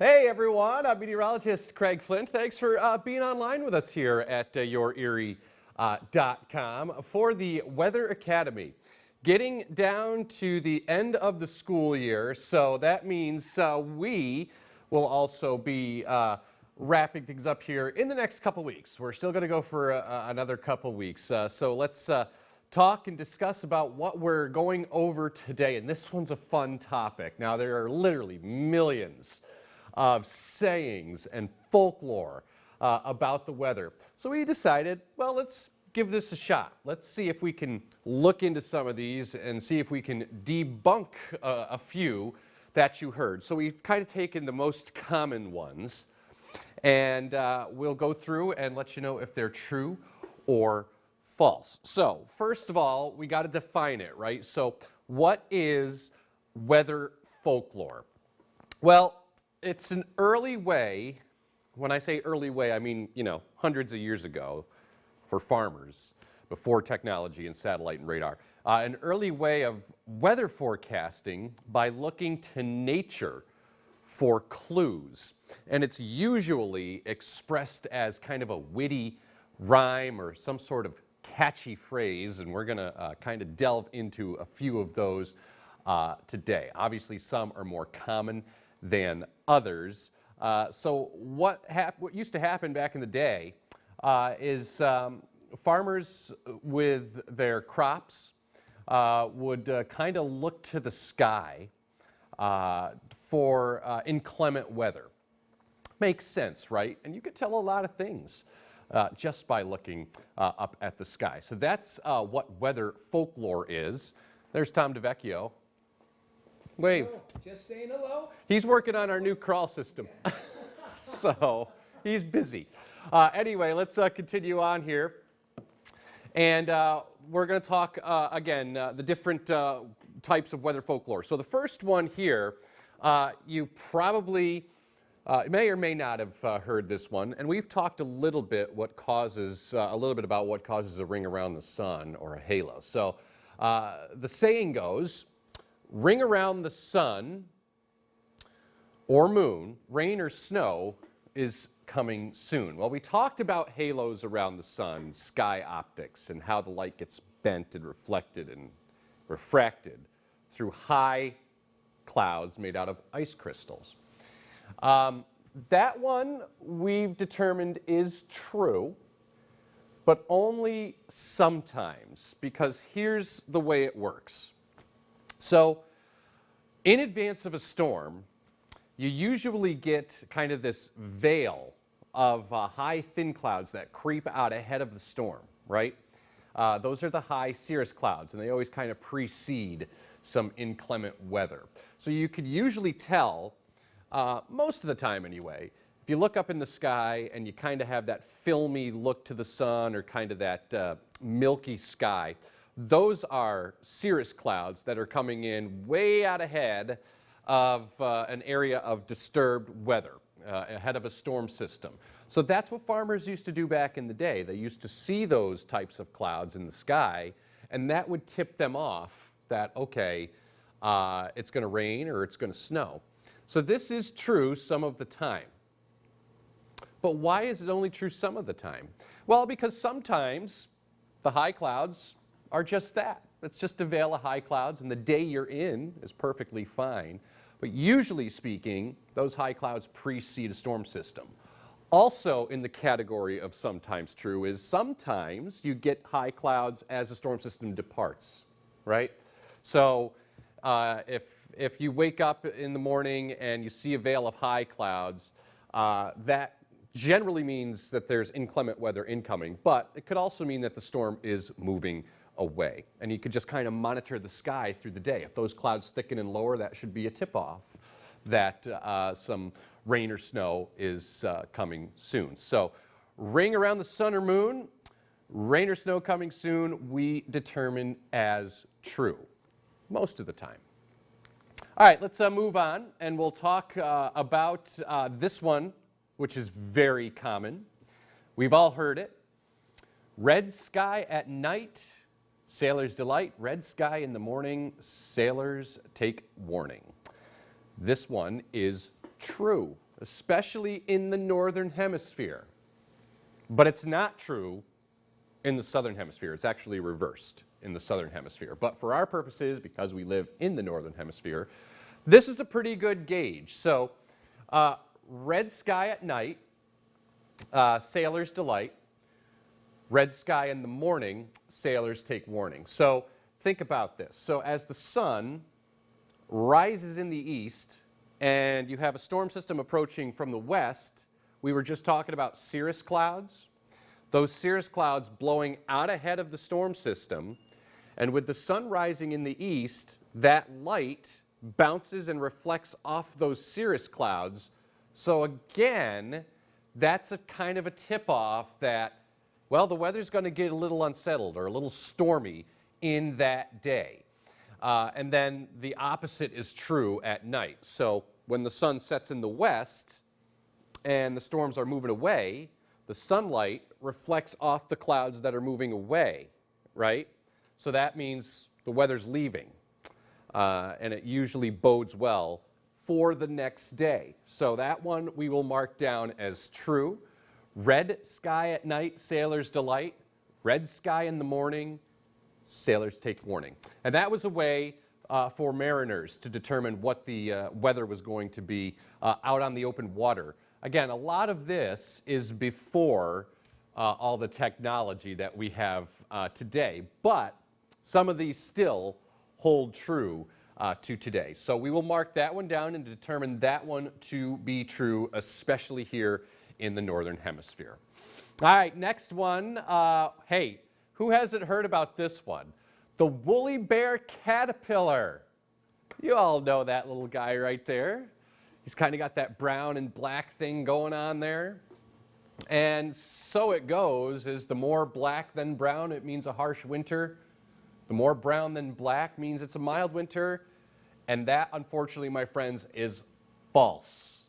Hey everyone, I'm meteorologist Craig Flint. Thanks for being online with us here at yourerie.com for the Weather Academy. Getting down to the end of the school year, so that means we will also be wrapping things up here in the next couple weeks. We're still going to go for another couple weeks. So let's talk and discuss about what we're going over today. And this one's a fun topic. Now, there are literally millions of sayings and folklore about the weather. So we decided, well, let's give this a shot. Let's see if we can look into some of these and see if we can debunk a few that you heard. So we've kind of taken the most common ones, and we'll go through and let you know if they're true or false. So first of all, we got to define it, right? So what is weather folklore? Well, it's an early way. When I say early way, I mean, hundreds of years ago for farmers, before technology and satellite and radar. An early way of weather forecasting by looking to nature for clues. And it's usually expressed as kind of a witty rhyme or some sort of catchy phrase, and we're going to kind of delve into a few of those today. Obviously, some are more common than others. So what used to happen back in the day is farmers with their crops would kind of look to the sky for inclement weather. Makes sense, right? And you could tell a lot of things just by looking up at the sky. So that's what weather folklore is. There's Tom DeVecchio. Wave. Oh, just saying hello. He's working on our new crawl system. So he's busy. Anyway, let's continue on here. And we're going to talk, again, the different types of weather folklore. So the first one here, you probably may or may not have heard this one. And we've talked a little bit about what causes a ring around the sun or a halo. So the saying goes, ring around the sun or moon, rain or snow is coming soon. Well, we talked about halos around the sun, sky optics, and how the light gets bent and reflected and refracted through high clouds made out of ice crystals. That one we've determined is true, but only sometimes, because here's the way it works. So, in advance of a storm, you usually get kind of this veil of high thin clouds that creep out ahead of the storm, right? Those are the high cirrus clouds, and they always kind of precede some inclement weather. So you could usually tell, most of the time anyway, if you look up in the sky and you kind of have that filmy look to the sun or kind of that milky sky, those are cirrus clouds that are coming in way out ahead of an area of disturbed weather, ahead of a storm system. So that's what farmers used to do back in the day. They used to see those types of clouds in the sky, and that would tip them off that, okay, it's going to rain or it's going to snow. So this is true some of the time. But why is it only true some of the time? Well, because sometimes the high clouds are just that. It's just a veil of high clouds, and the day you're in is perfectly fine. But usually speaking, those high clouds precede a storm system. Also in the category of sometimes true is sometimes you get high clouds as the storm system departs, right? So if you wake up in the morning and you see a veil of high clouds, that generally means that there's inclement weather incoming, but it could also mean that the storm is moving away. And you could just kind of monitor the sky through the day. If those clouds thicken and lower, that should be a tip-off that some rain or snow is coming soon. So ring around the sun or moon, rain or snow coming soon, we determine as true most of the time. All right, let's move on, and we'll talk about this one, which is very common. We've all heard it. Red sky at night, sailors delight. Red sky in the morning, sailors take warning. This one is true. especially in the northern hemisphere. But it's not true in the southern hemisphere. It's actually reversed in the southern hemisphere. But for our purposes, because we live in the northern hemisphere, this is a pretty good gauge. So red sky at night, sailor's delight. Red sky in the morning, sailors take warning. So think about this. So as the sun rises in the east and you have a storm system approaching from the west, we were just talking about cirrus clouds. Those cirrus clouds blowing out ahead of the storm system, and with the sun rising in the east, that light bounces and reflects off those cirrus clouds. So again, that's a kind of a tip-off that, well, the weather's going to get a little unsettled or a little stormy in that day. And then the opposite is true at night. So when the sun sets in the west and the storms are moving away, the sunlight reflects off the clouds that are moving away, right? So that means the weather's leaving. And it usually bodes well for the next day. So that one we will mark down as true. Red sky at night, sailor's delight. Red sky in the morning, sailors take warning. And that was a way for mariners to determine what the weather was going to be out on the open water. Again, a lot of this is before all the technology that we have today, but some of these still hold true to today. So we will mark that one down and determine that one to be true, especially here in the northern hemisphere. All right, next one. Hey, who hasn't heard about this one? The woolly bear caterpillar. You all know that little guy right there. He's kind of got that brown and black thing going on there. And so it goes, is the more black than brown, it means a harsh winter. The more brown than black means it's a mild winter. And that, unfortunately, my friends, is false.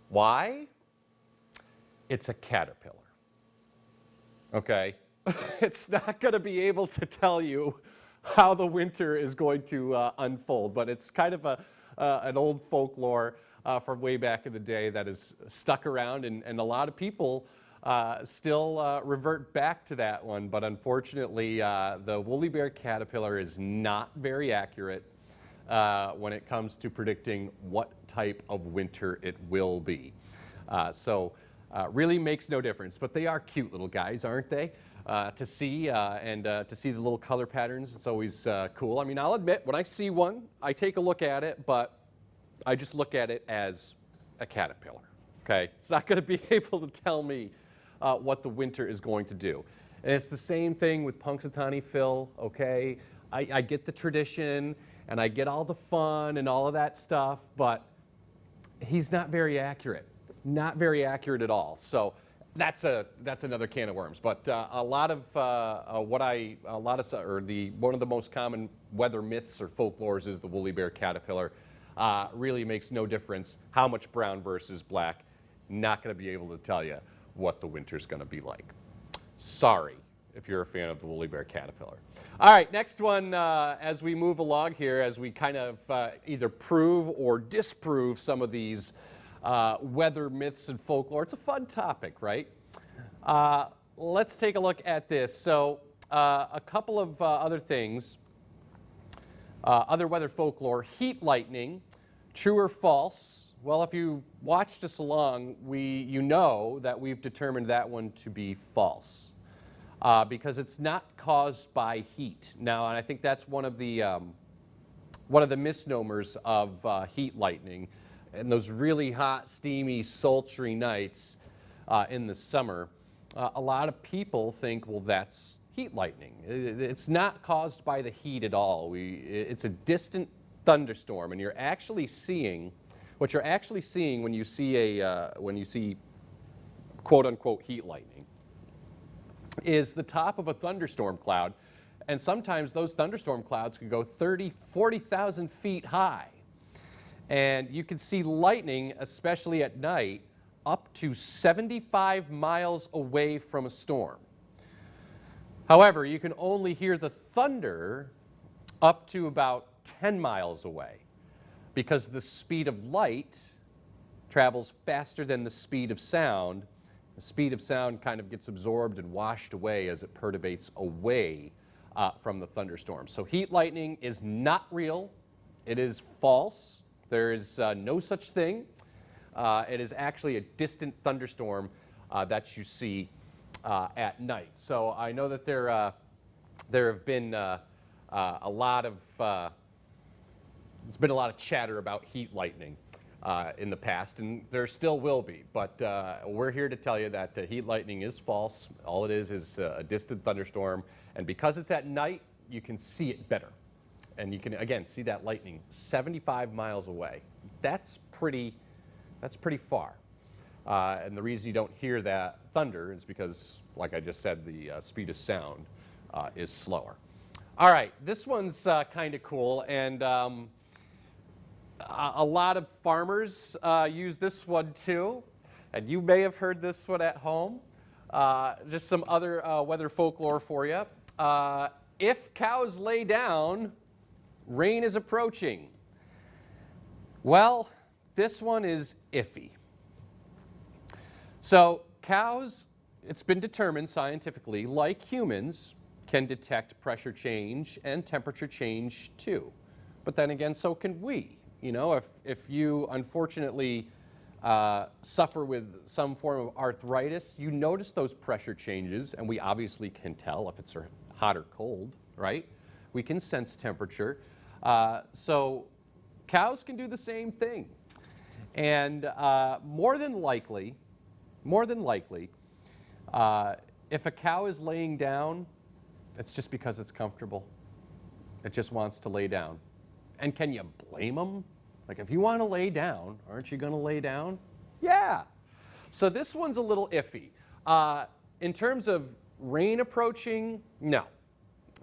Why? It's a caterpillar. Okay? It's not going to be able to tell you how the winter is going to unfold, but it's kind of an old folklore from way back in the day that is stuck around, and a lot of people still revert back to that one. But unfortunately, the woolly bear caterpillar is not very accurate when it comes to predicting what type of winter it will be. So really makes no difference, but they are cute little guys, aren't they? To see and to see the little color patterns, it's always cool. I mean, I'll admit, when I see one, I take a look at it, but I just look at it as a caterpillar, okay? It's not going to be able to tell me what the winter is going to do. And it's the same thing with Punxsutawney Phil, okay? I get the tradition, and I get all the fun and all of that stuff, but he's not very accurate. Not very accurate at all. So that's another can of worms. But a lot of one of the most common weather myths or folklores is the woolly bear caterpillar. Really makes no difference how much brown versus black. Not going to be able to tell you what the winter's going to be like. Sorry if you're a fan of the woolly bear caterpillar. All right, next one as we move along here, as we kind of either prove or disprove some of these weather myths and folklore. It's a fun topic, right? Let's take a look at this. So a couple of other things. Other weather folklore, heat lightning, true or false? Well, if you watched us along, you know that we've determined that one to be false because it's not caused by heat. Now, and I think that's one of the misnomers of heat lightning. And those really hot, steamy, sultry nights in the summer, a lot of people think, well, that's heat lightning. It's not caused by the heat at all. It's a distant thunderstorm, and you're actually seeing what you're actually seeing when you see quote-unquote heat lightning is the top of a thunderstorm cloud, and sometimes those thunderstorm clouds could go 30, 40,000 feet high. And you can see lightning, especially at night, up to 75 miles away from a storm. However, you can only hear the thunder up to about 10 miles away because the speed of light travels faster than the speed of sound. The speed of sound kind of gets absorbed and washed away as it perturbates away from the thunderstorm. So heat lightning is not real. It is false. There is no such thing. It is actually a distant thunderstorm that you see at night. So I know that there have been a lot of there's been a lot of chatter about heat lightning in the past, and there still will be. But we're here to tell you that heat lightning is false. All it is a distant thunderstorm, and because it's at night, you can see it better. And you can, again, see that lightning 75 miles away. That's pretty far. And the reason you don't hear that thunder is because, like I just said, the speed of sound is slower. All right, this one's kind of cool, and a lot of farmers use this one too, and you may have heard this one at home. Just some other weather folklore for you. If cows lay down, rain is approaching. Well, this one is iffy. So cows, it's been determined scientifically, like humans, can detect pressure change and temperature change too. But then again, so can we. You know, if you unfortunately suffer with some form of arthritis, you notice those pressure changes, and we obviously can tell if it's hot or cold, right? We can sense temperature. So cows can do the same thing. And more than likely, if a cow is laying down, it's just because it's comfortable. It just wants to lay down. And can you blame them? Like, if you want to lay down, aren't you going to lay down? Yeah. So this one's a little iffy. In terms of rain approaching, no.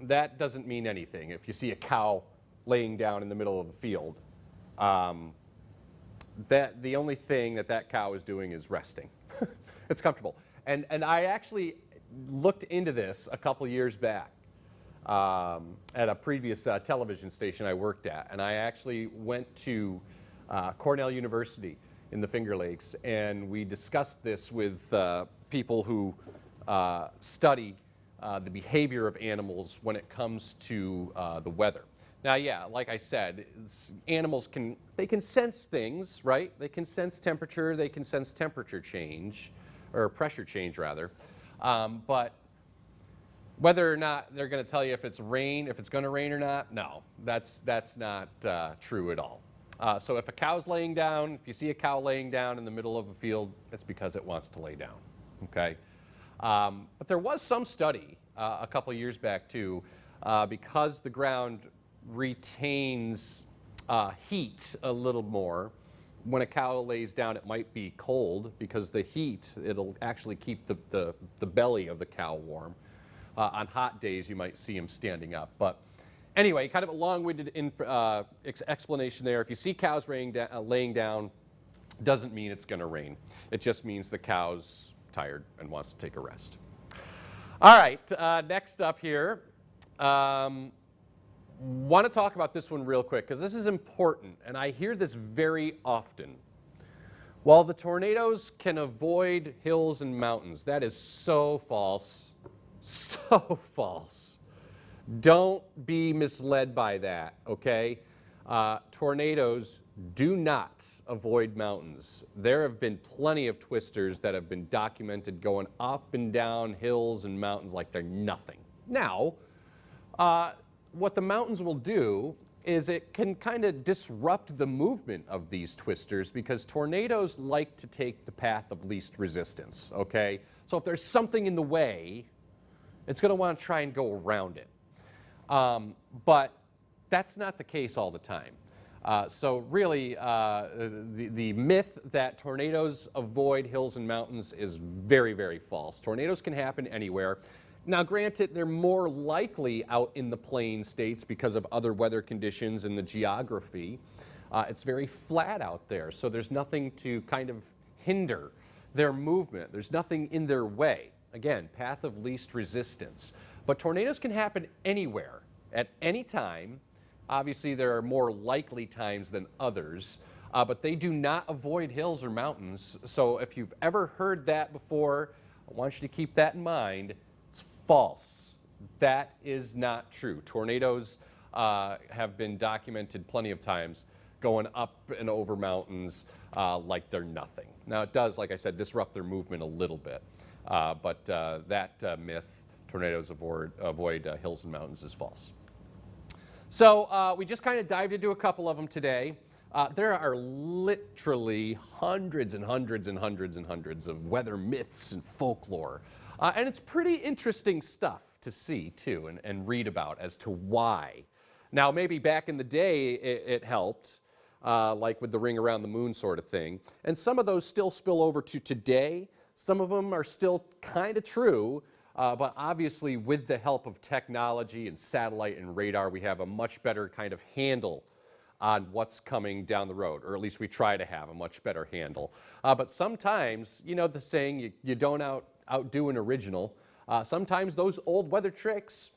That doesn't mean anything. If you see a cow laying down in the middle of a field, the only thing that cow is doing is resting. It's comfortable. And I actually looked into this a couple years back at a previous television station I worked at. And I actually went to Cornell University in the Finger Lakes, and we discussed this with people who study the behavior of animals when it comes to the weather. Now, yeah, like I said, animals can sense things, right? They can sense temperature, they can sense temperature change, or pressure change rather. But whether or not they're going to tell you if it's going to rain or not, no, that's not true at all. So if a cow's laying down, if you see a cow laying down in the middle of a field, it's because it wants to lay down, okay? But there was some study a couple years back too, because the ground retains heat a little more. When a cow lays down, it might be cold because the heat, it'll actually keep the belly of the cow warm. On hot days, you might see them standing up. But anyway, kind of a long-winded explanation there. If you see cows laying down, doesn't mean it's going to rain. It just means the cow's tired and wants to take a rest. All right, next up here. Want to talk about this one real quick because this is important, and I hear this very often. While the tornadoes can avoid hills and mountains, that is so false. So false. Don't be misled by that, okay? Tornadoes do not avoid mountains. There have been plenty of twisters that have been documented going up and down hills and mountains like they're nothing. Now, what the mountains will do is it can kind of disrupt the movement of these twisters because tornadoes like to take the path of least resistance, okay? So if there's something in the way, it's going to want to try and go around it. But that's not the case all the time. So really, the myth that tornadoes avoid hills and mountains is very, very false. Tornadoes can happen anywhere. Now, granted, they're more likely out in the plain states because of other weather conditions and the geography. It's very flat out there, so there's nothing to kind of hinder their movement. There's nothing in their way. Again, path of least resistance. But tornadoes can happen anywhere, at any time. Obviously, there are more likely times than others. but they do not avoid hills or mountains. So if you've ever heard that before, I want you to keep that in mind. It's false. That is not true. Tornadoes have been documented plenty of times going up and over mountains like they're nothing. Now it does, like I said, disrupt their movement a little bit, but that myth, tornadoes avoid hills and mountains, is false. So we just kind of dived into a couple of them today. There are literally hundreds and hundreds and hundreds and hundreds of weather myths and folklore. And it's pretty interesting stuff to see, too, and read about as to why. Now, maybe back in the day it helped, like with the ring around the moon sort of thing. And some of those still spill over to today. Some of them are still kind of true. But obviously, with the help of technology and satellite and radar, we have a much better kind of handle on what's coming down the road, or at least we try to have a much better handle. But sometimes, you know the saying, you don't outdo an original. Sometimes those old weather tricks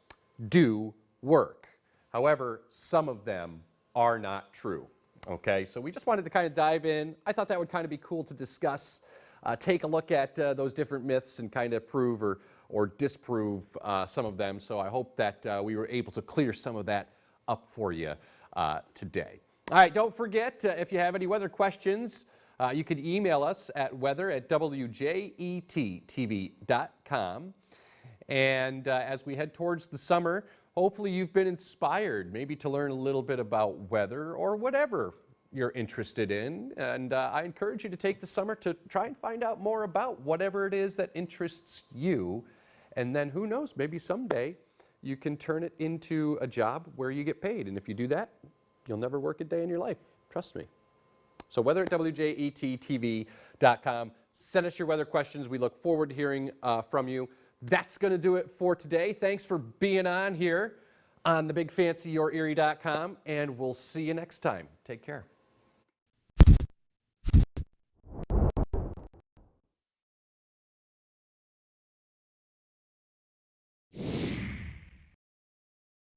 do work. However, some of them are not true. Okay, so we just wanted to kind of dive in. I thought that would kind of be cool to discuss, take a look at those different myths and kind of prove or disprove some of them. So I hope that we were able to clear some of that up for you today. All right, don't forget, if you have any weather questions, you can email us at weather@wjettv.com. And as we head towards the summer, hopefully you've been inspired maybe to learn a little bit about weather or whatever you're interested in. And I encourage you to take the summer to try and find out more about whatever it is that interests you. And then who knows, maybe someday you can turn it into a job where you get paid. And if you do that, you'll never work a day in your life. Trust me. So weather@wjettv.com. Send us your weather questions. We look forward to hearing from you. That's going to do it for today. Thanks for being on here on the Big Fancy YourErie.com, and we'll see you next time. Take care.